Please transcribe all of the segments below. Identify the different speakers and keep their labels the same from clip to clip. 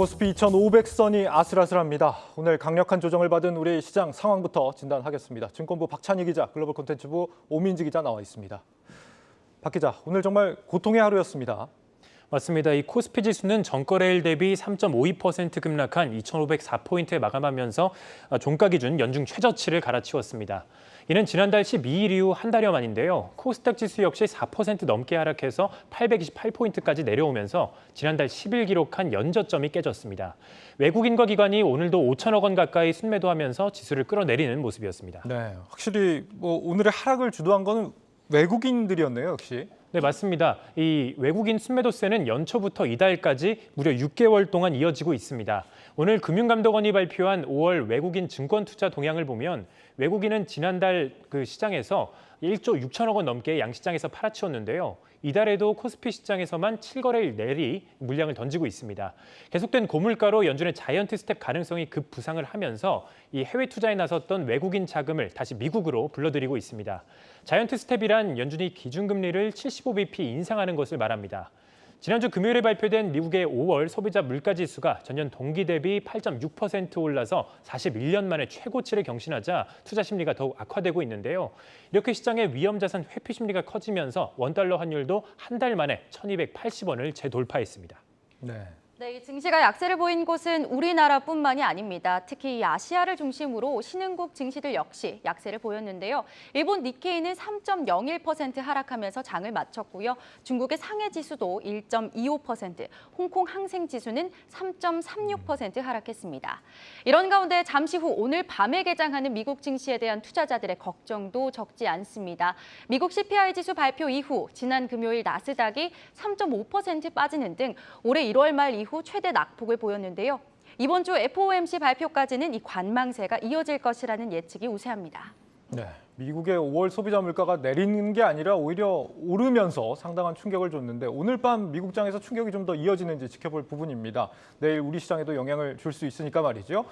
Speaker 1: 코스피 2,500선이 아슬아슬합니다. 오늘 강력한 조정을 받은 우리 시장 상황부터 진단하겠습니다. 증권부 박찬희 기자, 글로벌 콘텐츠부 오민지 기자 나와 있습니다. 박 기자, 오늘 정말 고통의 하루였습니다.
Speaker 2: 맞습니다. 이 코스피 지수는 전거래일 대비 3.52% 급락한 2,504포인트에 마감하면서 종가 기준 연중 최저치를 갈아치웠습니다. 이는 지난달 12일 이후 한 달여 만인데요. 코스닥 지수 역시 4% 넘게 하락해서 828포인트까지 내려오면서 지난달 10일 기록한 연저점이 깨졌습니다. 외국인과 기관이 오늘도 5천억 원 가까이 순매도하면서 지수를 끌어내리는 모습이었습니다.
Speaker 1: 네, 확실히 오늘의 하락을 주도한 건 외국인들이었네요, 역시.
Speaker 2: 네, 맞습니다. 이 외국인 순매도세는 연초부터 이달까지 무려 6개월 동안 이어지고 있습니다. 오늘 금융감독원이 발표한 5월 외국인 증권 투자 동향을 보면 외국인은 지난달 그 시장에서 1조 6천억 원 넘게 양시장에서 팔아치웠는데요. 이달에도 코스피 시장에서만 7거래일 내리 물량을 던지고 있습니다. 계속된 고물가로 연준의 자이언트 스텝 가능성이 급부상을 하면서 이 해외 투자에 나섰던 외국인 자금을 다시 미국으로 불러들이고 있습니다. 자이언트 스텝이란 연준이 기준금리를 75bp 인상하는 것을 말합니다. 지난주 금요일에 발표된 미국의 5월 소비자 물가지수가 전년 동기 대비 8.6% 올라서 41년 만에 최고치를 경신하자 투자 심리가 더욱 악화되고 있는데요. 이렇게 시장의 위험자산 회피 심리가 커지면서 원달러 환율도 한 달 만에 1,280원을 재돌파했습니다.
Speaker 1: 네.
Speaker 3: 네, 이 증시가 약세를 보인 곳은 우리나라뿐만이 아닙니다. 특히 이 아시아를 중심으로 신흥국 증시들 역시 약세를 보였는데요. 일본 니케이는 3.01% 하락하면서 장을 마쳤고요. 중국의 상해 지수도 1.25%, 홍콩 항생 지수는 3.36% 하락했습니다. 이런 가운데 잠시 후 오늘 밤에 개장하는 미국 증시에 대한 투자자들의 걱정도 적지 않습니다. 미국 CPI 지수 발표 이후 지난 금요일 나스닥이 3.5% 빠지는 등 올해 1월 말 이후 최대 낙폭을 보였는데요. 이번 주 FOMC 발표까지는 이 관망세가 이어질 것이라는 예측이 우세합니다.
Speaker 1: 네, 미국의 5월 소비자 물가가 내리는 게 아니라 오히려 오르면서 상당한 충격을 줬는데 오늘 밤 미국장에서 충격이 좀 더 이어지는지 지켜볼 부분입니다. 내일 우리 시장에도 영향을 줄 수 있으니까 말이죠.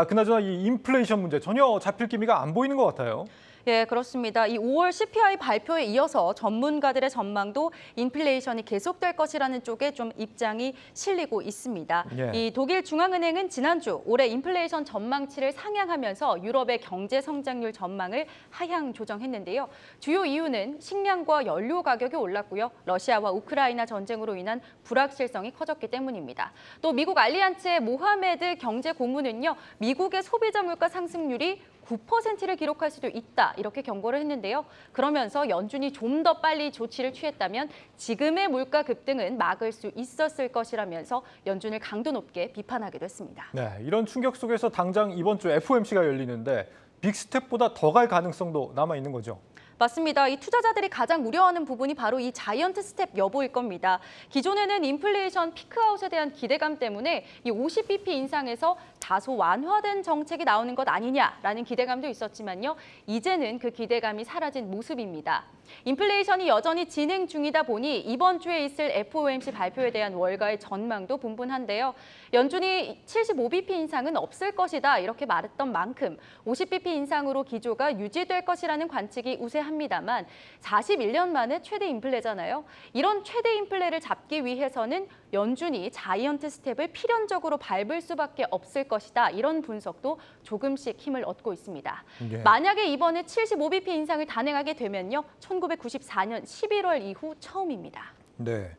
Speaker 1: 그나저나 이 인플레이션 문제 전혀 잡힐 기미가 안 보이는 것 같아요.
Speaker 3: 예, 그렇습니다. 이 5월 CPI 발표에 이어서 전문가들의 전망도 인플레이션이 계속될 것이라는 쪽에 좀 입장이 실리고 있습니다.
Speaker 1: 예.
Speaker 3: 이 독일 중앙은행은 지난주 올해 인플레이션 전망치를 상향하면서 유럽의 경제 성장률 전망을 하향 조정했는데요. 주요 이유는 식량과 연료 가격이 올랐고요. 러시아와 우크라이나 전쟁으로 인한 불확실성이 커졌기 때문입니다. 또 미국 알리안츠의 모하메드 경제 고문은요. 미국의 소비자 물가 상승률이 9%를 기록할 수도 있다 이렇게 경고를 했는데요. 그러면서 연준이 좀 더 빨리 조치를 취했다면 지금의 물가 급등은 막을 수 있었을 것이라면서 연준을 강도 높게 비판하기도 했습니다.
Speaker 1: 네, 이런 충격 속에서 당장 이번 주 FOMC가 열리는데 빅스텝보다 더 갈 가능성도 남아 있는 거죠.
Speaker 3: 맞습니다. 이 투자자들이 가장 우려하는 부분이 바로 이 자이언트 스텝 여부일 겁니다. 기존에는 인플레이션 피크아웃에 대한 기대감 때문에 이 50bp 인상에서 다소 완화된 정책이 나오는 것 아니냐라는 기대감도 있었지만요. 이제는 그 기대감이 사라진 모습입니다. 인플레이션이 여전히 진행 중이다 보니 이번 주에 있을 FOMC 발표에 대한 월가의 전망도 분분한데요. 연준이 75bp 인상은 없을 것이다 이렇게 말했던 만큼 50bp 인상으로 기조가 유지될 것이라는 관측이 우세합니다만 41년 만에 최대 인플레잖아요. 이런 최대 인플레를 잡기 위해서는 연준이 자이언트 스텝을 필연적으로 밟을 수밖에 없을 것이다. 이런 분석도 조금씩 힘을 얻고 있습니다.
Speaker 1: 예.
Speaker 3: 만약에 이번에 75bp 인상을 단행하게 되면요. 1994년 11월 이후 처음입니다.
Speaker 1: 네.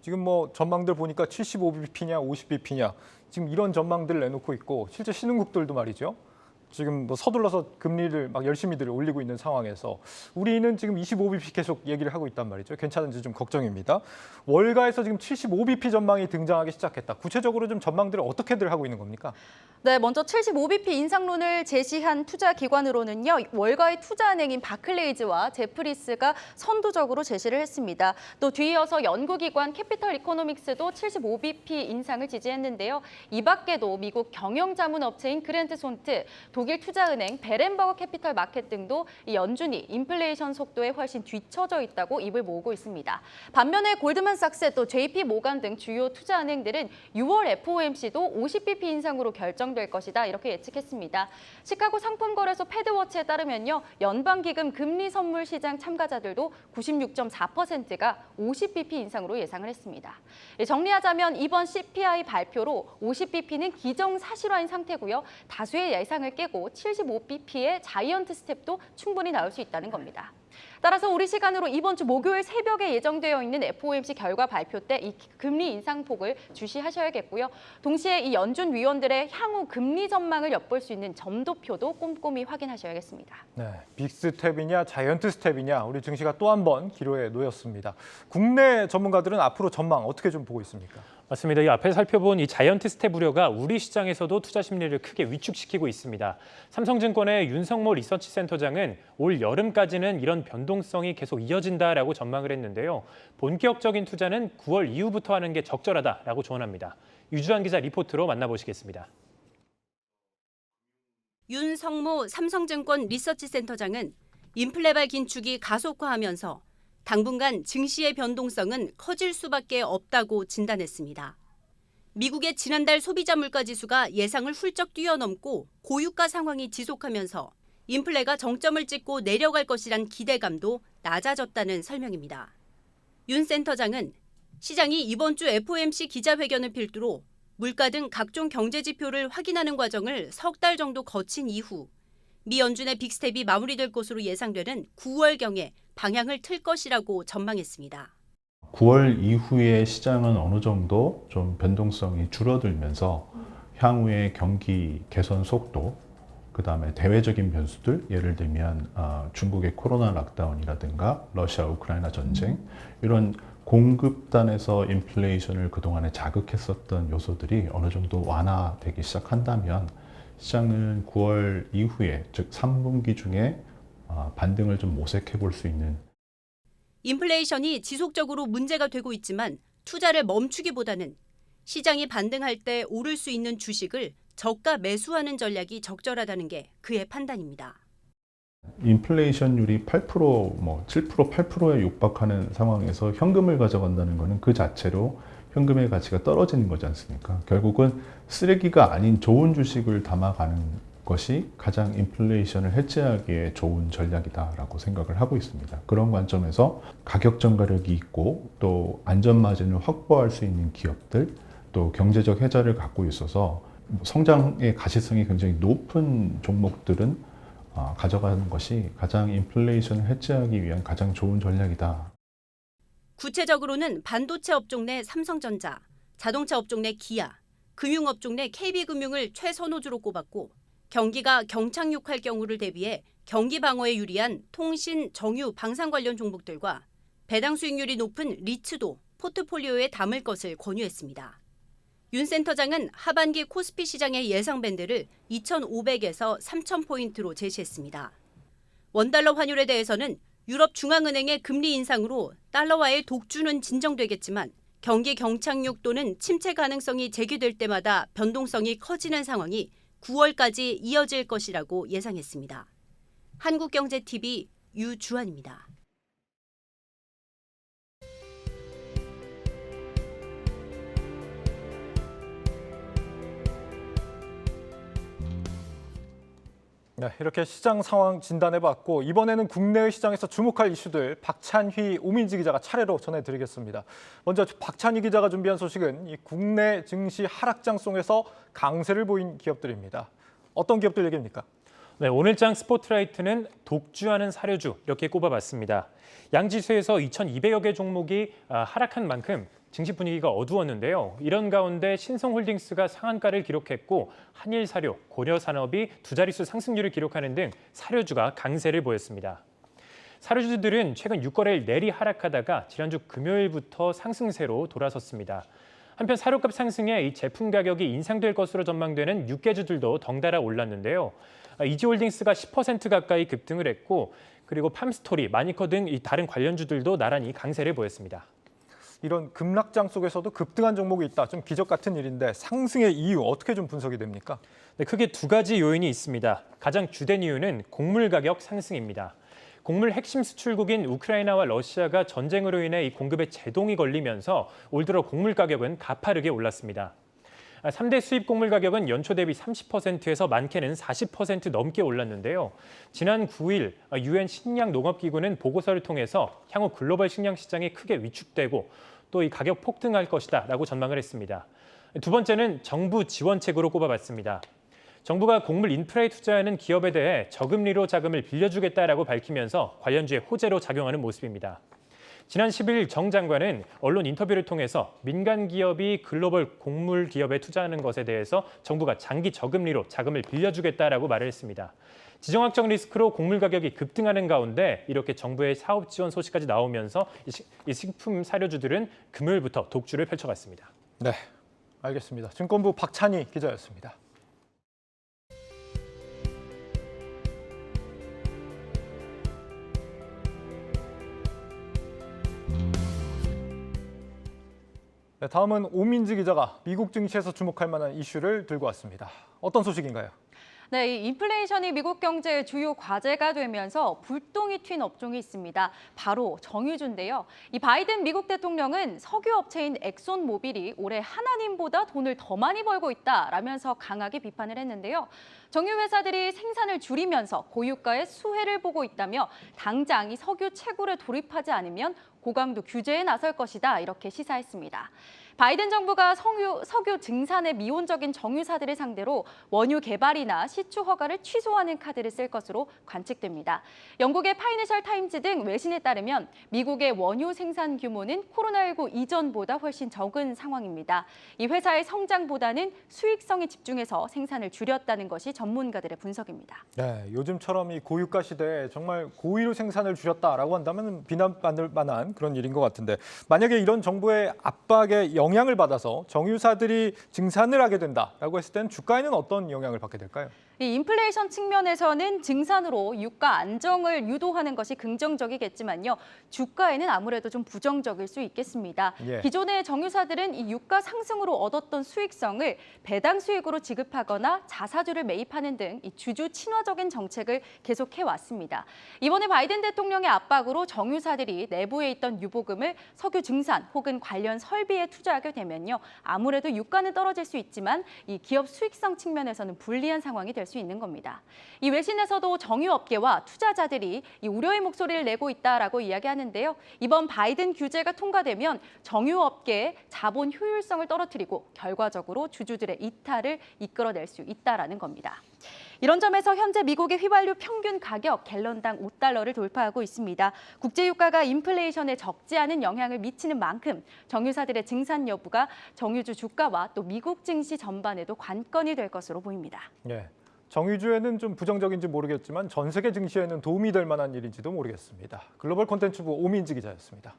Speaker 1: 지금 뭐 전망들 보니까 75bp냐 50bp냐 지금 이런 전망들을 내놓고 있고 실제 신흥국들도 말이죠. 지금 뭐 서둘러서 금리를 막 열심히들 올리고 있는 상황에서 우리는 지금 25bp 계속 얘기를 하고 있단 말이죠. 괜찮은지 좀 걱정입니다. 월가에서 지금 75bp 전망이 등장하기 시작했다. 구체적으로 좀 전망들을 어떻게들 하고 있는 겁니까?
Speaker 3: 네, 먼저 75bp 인상론을 제시한 투자기관으로는요. 월가의 투자은행인 바클레이즈와 제프리스가 선두적으로 제시를 했습니다. 또 뒤이어서 연구기관 캐피털 이코노믹스도 75bp 인상을 지지했는데요. 이 밖에도 미국 경영자문업체인 그랜트 손트, 독일 투자은행 베렌버그 캐피털 마켓 등도 이 연준이 인플레이션 속도에 훨씬 뒤처져 있다고 입을 모으고 있습니다. 반면에 골드만삭스 또 JP 모간 등 주요 투자은행들은 6월 FOMC도 50bp 인상으로 결정될 것이다 이렇게 예측했습니다. 시카고 상품거래소 패드워치에 따르면요, 연방기금 금리 선물 시장 참가자들도 96.4%가 50bp 인상으로 예상을 했습니다. 정리하자면 이번 CPI 발표로 50bp는 기정사실화인 상태고요. 다수의 예상을 깨고 75bp의 자이언트 스텝도 충분히 나올 수 있다는 겁니다. 따라서 우리 시간으로 이번 주 목요일 새벽에 예정되어 있는 FOMC 결과 발표 때 이 금리 인상폭을 주시하셔야겠고요. 동시에 이 연준 위원들의 향후 금리 전망을 엿볼 수 있는 점도표도 꼼꼼히 확인하셔야겠습니다.
Speaker 1: 네, 빅스텝이냐 자이언트 스텝이냐 우리 증시가 또 한 번 기로에 놓였습니다. 국내 전문가들은 앞으로 전망 어떻게 좀 보고 있습니까?
Speaker 2: 맞습니다. 이 앞에 살펴본 이 자이언트 스텝 우려가 우리 시장에서도 투자 심리를 크게 위축시키고 있습니다. 삼성증권의 윤성모 리서치센터장은 올 여름까지는 이런 변동성이 계속 이어진다라고 전망을 했는데요. 본격적인 투자는 9월 이후부터 하는 게 적절하다라고 조언합니다. 유주환 기자 리포트로 만나보시겠습니다.
Speaker 4: 윤성모 삼성증권 리서치센터장은 인플레발 긴축이 가속화하면서 당분간 증시의 변동성은 커질 수밖에 없다고 진단했습니다. 미국의 지난달 소비자 물가지수가 예상을 훌쩍 뛰어넘고 고유가 상황이 지속하면서 인플레가 정점을 찍고 내려갈 것이란 기대감도 낮아졌다는 설명입니다. 윤 센터장은 시장이 이번 주 FOMC 기자회견을 필두로 물가 등 각종 경제 지표를 확인하는 과정을 석 달 정도 거친 이후 미 연준의 빅스텝이 마무리될 것으로 예상되는 9월경에 방향을 틀 것이라고 전망했습니다.
Speaker 5: 9월 이후에 시장은 어느 정도 좀 변동성이 줄어들면서 향후의 경기 개선 속도, 그다음에 대외적인 변수들, 예를 들면 중국의 코로나 락다운이라든가 러시아 우크라이나 전쟁, 이런 공급단에서 인플레이션을 그동안에 자극했었던 요소들이 어느 정도 완화되기 시작한다면 시장은 9월 이후에, 즉 3분기 중에 반등을 좀 모색해 볼 수 있는.
Speaker 4: 인플레이션이 지속적으로 문제가 되고 있지만 투자를 멈추기보다는 시장이 반등할 때 오를 수 있는 주식을 저가 매수하는 전략이 적절하다는 게 그의 판단입니다.
Speaker 5: 인플레이션율이 8%, 7%, 8%에 육박하는 상황에서 현금을 가져간다는 것은 그 자체로 현금의 가치가 떨어지는 거지 않습니까? 결국은 쓰레기가 아닌 좋은 주식을 담아가는 것이 가장 인플레이션을 해지하기에 좋은 전략이다라고 생각을 하고 있습니다. 그런 관점에서 가격 전가력이 있고 또 안전 마진을 확보할 수 있는 기업들, 또 경제적 해자를 갖고 있어서 성장의 가시성이 굉장히 높은 종목들은 가져가는 것이 가장 인플레이션을 해지하기 위한 가장 좋은 전략이다.
Speaker 4: 구체적으로는 반도체 업종 내 삼성전자, 자동차 업종 내 기아, 금융업종 내 KB금융을 최선호주로 꼽았고 경기가 경착륙할 경우를 대비해 경기 방어에 유리한 통신, 정유, 방산 관련 종목들과 배당 수익률이 높은 리츠도 포트폴리오에 담을 것을 권유했습니다. 윤 센터장은 하반기 코스피 시장의 예상 밴드를 2,500에서 3,000포인트로 제시했습니다. 원달러 환율에 대해서는 유럽 중앙은행의 금리 인상으로 달러와의 독주는 진정되겠지만 경기 경착륙 또는 침체 가능성이 제기될 때마다 변동성이 커지는 상황이 9월까지 이어질 것이라고 예상했습니다. 한국경제TV 유주환입니다.
Speaker 1: 네, 이렇게 시장 상황 진단해봤고 이번에는 국내의 시장에서 주목할 이슈들 박찬휘, 오민지 기자가 차례로 전해드리겠습니다. 먼저 박찬휘 기자가 준비한 소식은 이 국내 증시 하락장송에서 강세를 보인 기업들입니다. 어떤 기업들 얘기입니까?
Speaker 2: 네, 오늘장 스포트라이트는 독주하는 사료주 이렇게 꼽아봤습니다. 양지수에서 2,200여 개 종목이 하락한 만큼 증시 분위기가 어두웠는데요. 이런 가운데 신성홀딩스가 상한가를 기록했고 한일사료, 고려산업이 두 자릿수 상승률을 기록하는 등 사료주가 강세를 보였습니다. 사료주들은 최근 6거래일 내리 하락하다가 지난주 금요일부터 상승세로 돌아섰습니다. 한편 사료값 상승에 이 제품 가격이 인상될 것으로 전망되는 육개주들도 덩달아 올랐는데요. 이지홀딩스가 10% 가까이 급등을 했고 그리고 팜스토리, 마니커 등 이 다른 관련주들도 나란히 강세를 보였습니다.
Speaker 1: 이런 급락장 속에서도 급등한 종목이 있다. 좀 기적 같은 일인데 상승의 이유 어떻게 좀 분석이 됩니까?
Speaker 2: 네, 크게 두 가지 요인이 있습니다. 가장 주된 이유는 곡물 가격 상승입니다. 곡물 핵심 수출국인 우크라이나와 러시아가 전쟁으로 인해 이 공급에 제동이 걸리면서 올 들어 곡물 가격은 가파르게 올랐습니다. 3대 수입 곡물 가격은 연초 대비 30%에서 많게는 40% 넘게 올랐는데요. 지난 9일 UN 식량농업기구는 보고서를 통해서 향후 글로벌 식량 시장이 크게 위축되고 또 이 가격 폭등할 것이다라고 전망을 했습니다. 두 번째는 정부 지원책으로 꼽아봤습니다. 정부가 곡물 인프라에 투자하는 기업에 대해 저금리로 자금을 빌려주겠다라고 밝히면서 관련주에 호재로 작용하는 모습입니다. 지난 10일 정 장관은 언론 인터뷰를 통해서 민간 기업이 글로벌 곡물 기업에 투자하는 것에 대해서 정부가 장기 저금리로 자금을 빌려주겠다라고 말을 했습니다. 지정학적 리스크로 곡물 가격이 급등하는 가운데 이렇게 정부의 사업 지원 소식까지 나오면서 이 식품 사료주들은 금요일부터 독주를 펼쳐갔습니다.
Speaker 1: 네, 알겠습니다. 증권부 박찬희 기자였습니다. 네, 다음은 오민지 기자가 미국 증시에서 주목할 만한 이슈를 들고 왔습니다. 어떤 소식인가요?
Speaker 3: 네, 이 인플레이션이 미국 경제의 주요 과제가 되면서 불똥이 튄 업종이 있습니다. 바로 정유주인데요. 이 바이든 미국 대통령은 석유 업체인 엑손 모빌이 올해 하나님보다 돈을 더 많이 벌고 있다라면서 강하게 비판을 했는데요. 정유 회사들이 생산을 줄이면서 고유가의 수혜를 보고 있다며 당장 이 석유 채굴에 돌입하지 않으면 고강도 규제에 나설 것이다 이렇게 시사했습니다. 바이든 정부가 석유 증산에 미온적인 정유사들을 상대로 원유 개발이나 시추 허가를 취소하는 카드를 쓸 것으로 관측됩니다. 영국의 파이낸셜 타임즈 등 외신에 따르면 미국의 원유 생산 규모는 코로나19 이전보다 훨씬 적은 상황입니다. 이 회사의 성장보다는 수익성에 집중해서 생산을 줄였다는 것이 전문가들의 분석입니다.
Speaker 1: 네, 요즘처럼 이 고유가 시대에 정말 고의로 생산을 줄였다라고 한다면 비난받을 만한 그런 일인 것 같은데 만약에 이런 정부의 압박에 영향을 받아서 정유사들이 증산을 하게 된다라고 했을 때는 주가에는 어떤 영향을 받게 될까요?
Speaker 3: 이 인플레이션 측면에서는 증산으로 유가 안정을 유도하는 것이 긍정적이겠지만요. 주가에는 아무래도 좀 부정적일 수 있겠습니다.
Speaker 1: 예.
Speaker 3: 기존의 정유사들은 이 유가 상승으로 얻었던 수익성을 배당 수익으로 지급하거나 자사주를 매입하는 등 이 주주 친화적인 정책을 계속해 왔습니다. 이번에 바이든 대통령의 압박으로 정유사들이 내부에 있던 유보금을 석유 증산 혹은 관련 설비에 투자하게 되면요. 아무래도 유가는 떨어질 수 있지만 이 기업 수익성 측면에서는 불리한 상황이 될 수 있는 겁니다. 이 외신에서도 정유업계와 투자자들이 이 우려의 목소리를 내고 있다라고 이야기하는데요. 이번 바이든 규제가 통과되면 정유업계의 자본 효율성을 떨어뜨리고 결과적으로 주주들의 이탈을 이끌어낼 수 있다라는 겁니다. 이런 점에서 현재 미국의 휘발유 평균 가격 갤런당 $5를 돌파하고 있습니다. 국제유가가 인플레이션에 적지 않은 영향을 미치는 만큼 정유사들의 증산 여부가 정유주 주가와 또 미국 증시 전반에도 관건이 될 것으로 보입니다.
Speaker 1: 네, 정유주에는 좀 부정적인지 모르겠지만 전 세계 증시에는 도움이 될 만한 일인지도 모르겠습니다. 글로벌 콘텐츠부 오민지 기자였습니다.